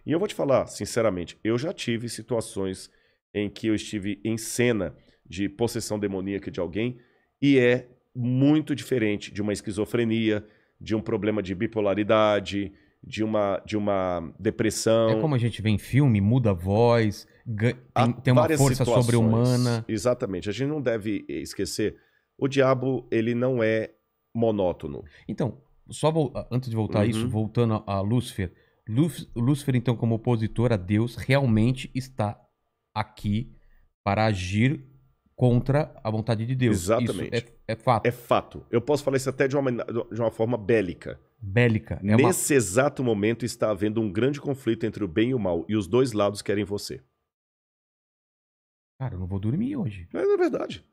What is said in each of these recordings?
E eu vou te falar, sinceramente, eu já tive situações em que eu estive em cena de possessão demoníaca de alguém e é muito diferente de uma esquizofrenia, de um problema de bipolaridade, de uma É depressão. como a gente vê em filme, muda a voz, Há tem uma várias força situações. sobre-humana. Exatamente. A gente não deve esquecer, o diabo, ele não é monótono. Então, só antes de voltar a isso, Uhum. voltando a Lúcifer. Lúcifer, então, como opositor a Deus, realmente está aqui para agir contra a vontade de Deus. Isso Exatamente. é fato. É fato. Eu posso falar isso até de uma forma bélica. Bélica. Nesse exato momento está havendo um grande conflito entre o bem e o mal, e os dois lados querem você. Cara, eu não vou dormir hoje. Mas é verdade.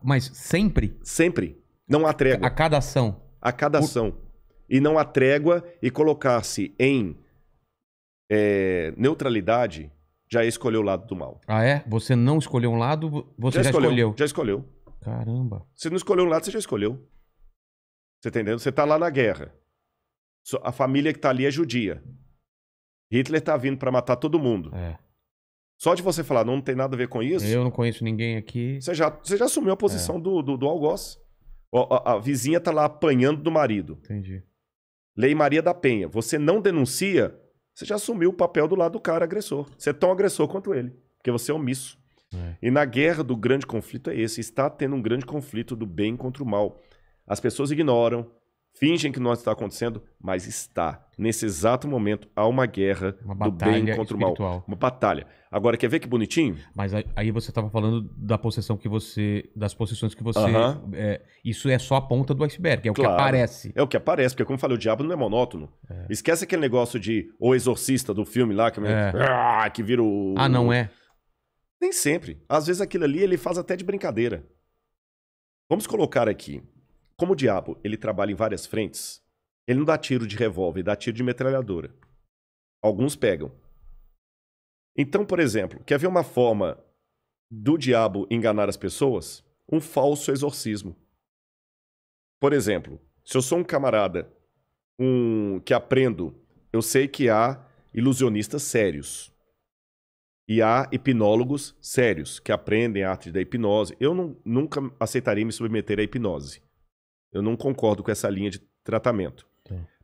Mas sempre? Sempre. Não há trégua. A cada ação? A cada ação. E não há trégua, e colocar-se em neutralidade já escolheu o lado do mal. Ah, é? Você não escolheu um lado, você já escolheu. Já escolheu. Caramba. Você não escolheu um lado, você já escolheu. Você tá entendendo? Você tá lá na guerra. A família que tá ali é judia. Hitler tá vindo pra matar todo mundo. É. Só de você falar, não tem nada a ver com isso, Eu não conheço ninguém aqui. você já assumiu a posição do algoz. A vizinha tá lá apanhando do marido. Entendi. Lei Maria da Penha. Você não denuncia, você já assumiu o papel do lado do cara agressor. Você é tão agressor quanto ele, porque você é omisso. E na guerra do grande conflito é esse. Está tendo um grande conflito do bem contra o mal. As pessoas ignoram, fingem que não está acontecendo, mas está. Nesse exato momento, há uma guerra do bem contra espiritual. o mal. Uma batalha. Agora, quer ver que bonitinho? Mas aí você estava falando da possessão que você... Das possessões que você... isso é só a ponta do iceberg, é o que aparece. É o que aparece, porque como eu falei, o diabo não é monótono. Esquece aquele negócio de O Exorcista do filme lá, que vira o... Ah, não é? Nem sempre. Às vezes aquilo ali ele faz até de brincadeira. Vamos colocar aqui. Como o diabo ele trabalha em várias frentes, ele não dá tiro de revólver, ele dá tiro de metralhadora. Alguns pegam. Então, por exemplo, quer ver uma forma do diabo enganar as pessoas? Um falso exorcismo. Por exemplo, se eu sou um camarada que aprendo, eu sei que há ilusionistas sérios. E há hipnólogos sérios que aprendem a arte da hipnose. Eu nunca aceitaria me submeter à hipnose. Eu não concordo com essa linha de tratamento.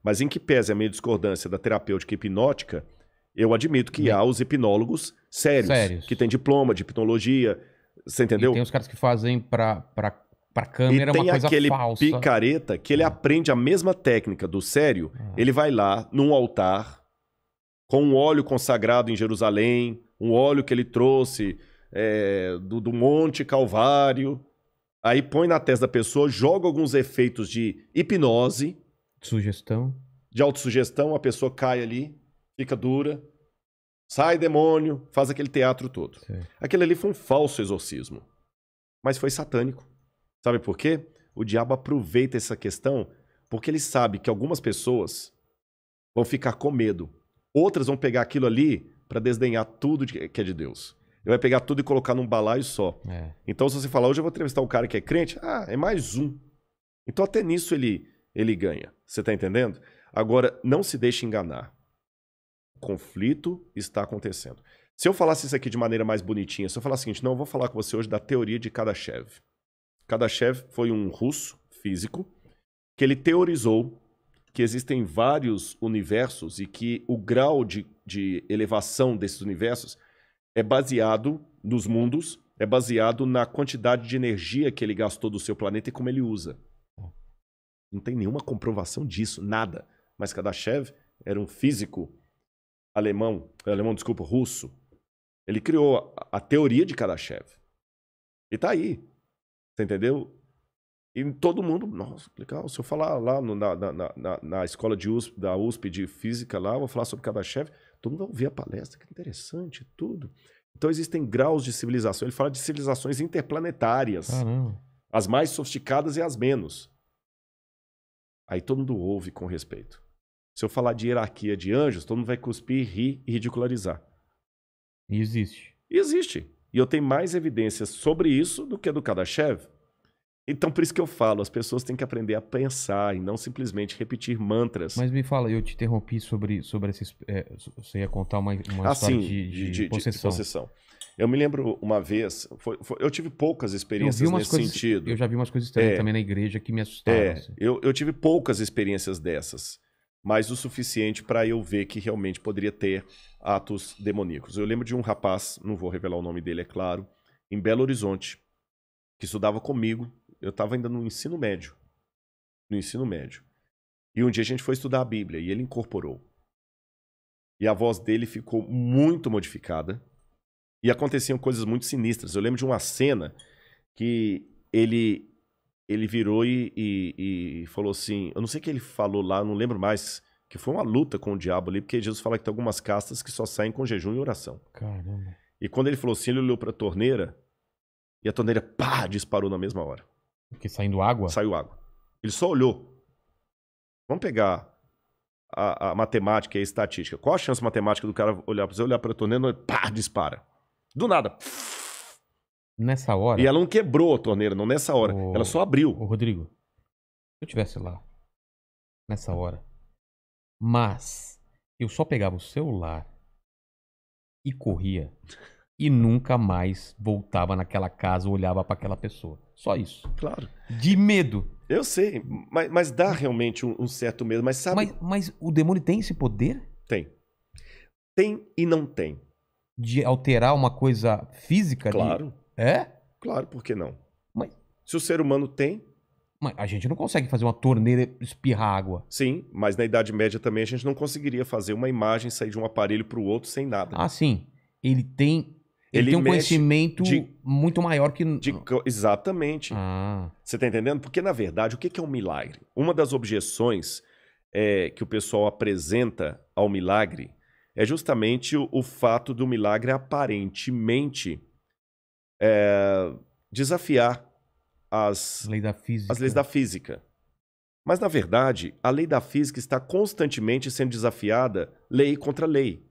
Mas em que pese a minha discordância da terapêutica hipnótica, eu admito que há os hipnólogos sérios. Que têm diploma de hipnologia. Você entendeu? E tem os caras que fazem pra câmera uma coisa falsa. E tem aquele picareta que ele aprende a mesma técnica do sério. Ele vai lá num altar com um óleo consagrado em Jerusalém, um óleo que ele trouxe do Monte Calvário. Aí põe na testa da pessoa, joga alguns efeitos de hipnose. Sugestão. De autossugestão, a pessoa cai ali, fica dura. Sai demônio, faz aquele teatro todo. Sim. Aquele ali foi um falso exorcismo. Mas foi satânico. Sabe por quê? O diabo aproveita essa questão porque ele sabe que algumas pessoas vão ficar com medo. Outras vão pegar aquilo ali para desdenhar tudo que é de Deus. Ele vai pegar tudo e colocar num balaio só. Então, se você falar, hoje eu vou entrevistar um cara que é crente, é mais um. Então, até nisso ele ganha. Você tá entendendo? Agora, não se deixe enganar. O conflito está acontecendo. Se eu falasse isso aqui de maneira mais bonitinha, se eu falar o seguinte, não, eu vou falar com você hoje da teoria de Kardashev. Kardashev foi um russo físico que ele teorizou que existem vários universos e que o grau de elevação desses universos é baseado nos mundos, é baseado na quantidade de energia que ele gastou do seu planeta e como ele usa. Não tem nenhuma comprovação disso, nada. Mas Kardashev era um físico russo. Ele criou a teoria de Kardashev. E tá aí. Você entendeu? E todo mundo, nossa, legal, se eu falar lá na escola da USP de física lá, eu vou falar sobre Kardashev, todo mundo vai ouvir a palestra, que interessante, tudo. Então existem graus de civilização, ele fala de civilizações interplanetárias, as mais sofisticadas e as menos. Aí todo mundo ouve com respeito. Se eu falar de hierarquia de anjos, todo mundo vai cuspir, rir e ridicularizar. E existe. E existe. E eu tenho mais evidências sobre isso do que do Kardashev. Então, por isso que eu falo, as pessoas têm que aprender a pensar e não simplesmente repetir mantras. Mas me fala, eu te interrompi sobre esses... você ia contar uma história Assim, de possessão. Eu me lembro uma vez, eu tive poucas experiências nesse sentido. Eu já vi umas coisas também na igreja que me assustaram. Assim. Eu tive poucas experiências dessas, mas o suficiente para eu ver que realmente poderia ter atos demoníacos. Eu lembro de um rapaz, não vou revelar o nome dele, é claro, em Belo Horizonte, que estudava comigo. Eu estava ainda no ensino médio. E um dia a gente foi estudar a Bíblia e ele incorporou. E a voz dele ficou muito modificada. E aconteciam coisas muito sinistras. Eu lembro de uma cena que ele virou e falou assim... Eu não sei o que ele falou lá, não lembro mais. Que foi uma luta com o diabo ali, porque Jesus fala que tem algumas castas que só saem com jejum e oração. Caramba. E quando ele falou assim, ele olhou para a torneira e a torneira, pá, disparou na mesma hora. Porque saindo água? Saiu água. Ele só olhou. Vamos pegar a matemática e a estatística. Qual a chance matemática do cara olhar para você, olhar para a torneira e pá, dispara? Do nada. Nessa hora? E ela não quebrou a torneira, não nessa hora. Ela só abriu. Ô, Rodrigo, se eu estivesse lá, nessa hora, mas eu só pegava o celular e corria e nunca mais voltava naquela casa ou olhava para aquela pessoa. Só isso. Claro. De medo. Eu sei, mas dá realmente um certo medo. Mas sabe... Mas o demônio tem esse poder? Tem. Tem e não tem. De alterar uma coisa física? Claro. É? Claro, por que não? Mas... Se o ser humano tem... Mas a gente não consegue fazer uma torneira espirrar água. Sim, mas na Idade Média também a gente não conseguiria fazer uma imagem sair de um aparelho para o outro sem nada. Ah, sim. Ele tem um conhecimento muito maior que... Exatamente. Você tá entendendo? Porque, na verdade, o que é um milagre? Uma das objeções que o pessoal apresenta ao milagre é justamente o fato do milagre aparentemente desafiar as leis da física. Mas, na verdade, a lei da física está constantemente sendo desafiada lei contra lei.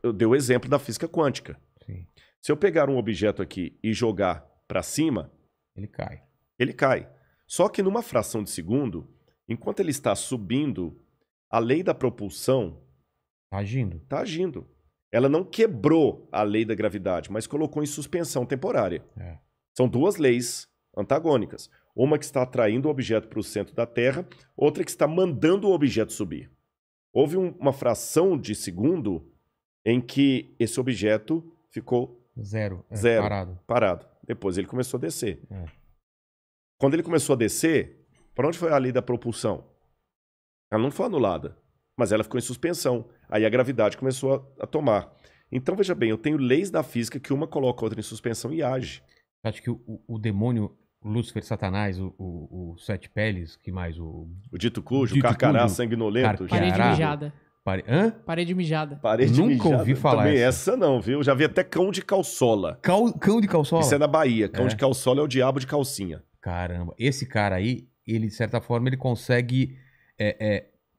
Eu dei o exemplo da física quântica. Sim. Se eu pegar um objeto aqui e jogar para cima... Ele cai. Ele cai. Só que numa fração de segundo, enquanto ele está subindo, a lei da propulsão... Está agindo. Está agindo. Ela não quebrou a lei da gravidade, mas colocou em suspensão temporária. São duas leis antagônicas. Uma que está atraindo o objeto para o centro da Terra, outra que está mandando o objeto subir. Houve uma fração de segundo em que esse objeto ficou zero, parado. Depois ele começou a descer. Quando ele começou a descer, para onde foi a lei da propulsão? Ela não foi anulada, mas ela ficou em suspensão. Aí a gravidade começou a tomar. Então, veja bem, eu tenho leis da física que uma coloca a outra em suspensão e age. Acho que o demônio, Lúcifer, Satanás, o Sete Peles, que mais? O dito cujo, o Carcará, sanguinolento. Parede mijada. Hã? Parede mijada. Nunca ouvi falar também essa não, viu? Já vi até cão de calçola. Cão de calçola? Isso é na Bahia. Cão de calçola é o diabo de calcinha. Caramba. Esse cara aí, ele, de certa forma, ele consegue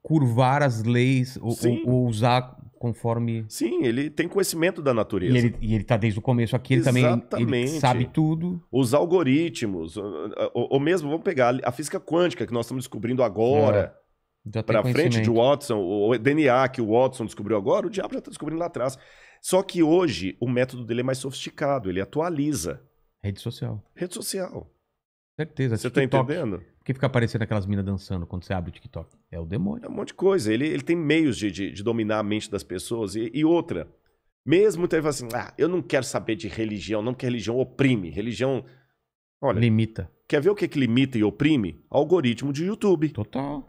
curvar as leis ou usar conforme... Sim, ele tem conhecimento da natureza. E ele tá desde o começo aqui, ele também ele sabe tudo. Os algoritmos, ou mesmo, vamos pegar a física quântica que nós estamos descobrindo agora... Para frente de Watson, o DNA que o Watson descobriu agora, o diabo já está descobrindo lá atrás. Só que hoje o método dele é mais sofisticado, ele atualiza. Rede social. Rede social. Certeza. Você está entendendo? Por que fica aparecendo aquelas minas dançando quando você abre o TikTok? É o demônio. É um monte de coisa. Ele tem meios de dominar a mente das pessoas. E outra, mesmo ele fala assim, eu não quero saber de religião, não, porque religião oprime. Religião, olha... Limita. Quer ver o que limita e oprime? Algoritmo de YouTube. Total.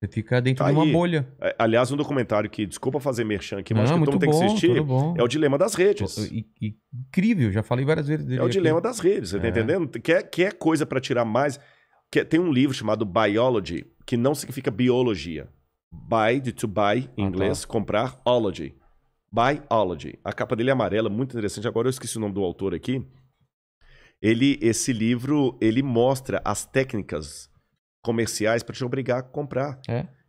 Você fica dentro de uma bolha. Aliás, um documentário que, desculpa fazer merchan aqui, mas acho que todo mundo tem que assistir, é o Dilema das Redes. Incrível, já falei várias vezes dele. É o Dilema das Redes, você tá entendendo? Quer coisa para tirar mais... Tem um livro chamado Biology, que não significa biologia. Buy, de to buy, em inglês, comprar, ology. Biology. A capa dele é amarela, muito interessante. Agora eu esqueci o nome do autor aqui. Esse livro, ele mostra as técnicas comerciais para te obrigar a comprar.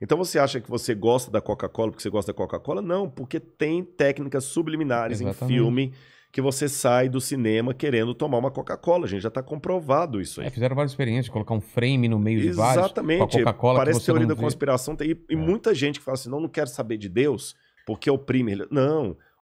Então você acha que você gosta da Coca-Cola porque você gosta da Coca-Cola? Não, porque tem técnicas subliminares em filme que você sai do cinema querendo tomar uma Coca-Cola. A gente já está comprovado isso aí. Fizeram várias experiências, colocar um frame no meio de vários. Exatamente. Com a Coca-Cola Parece teoria da vê. conspiração. E muita gente que fala assim, não quero saber de Deus porque oprime ele. Não,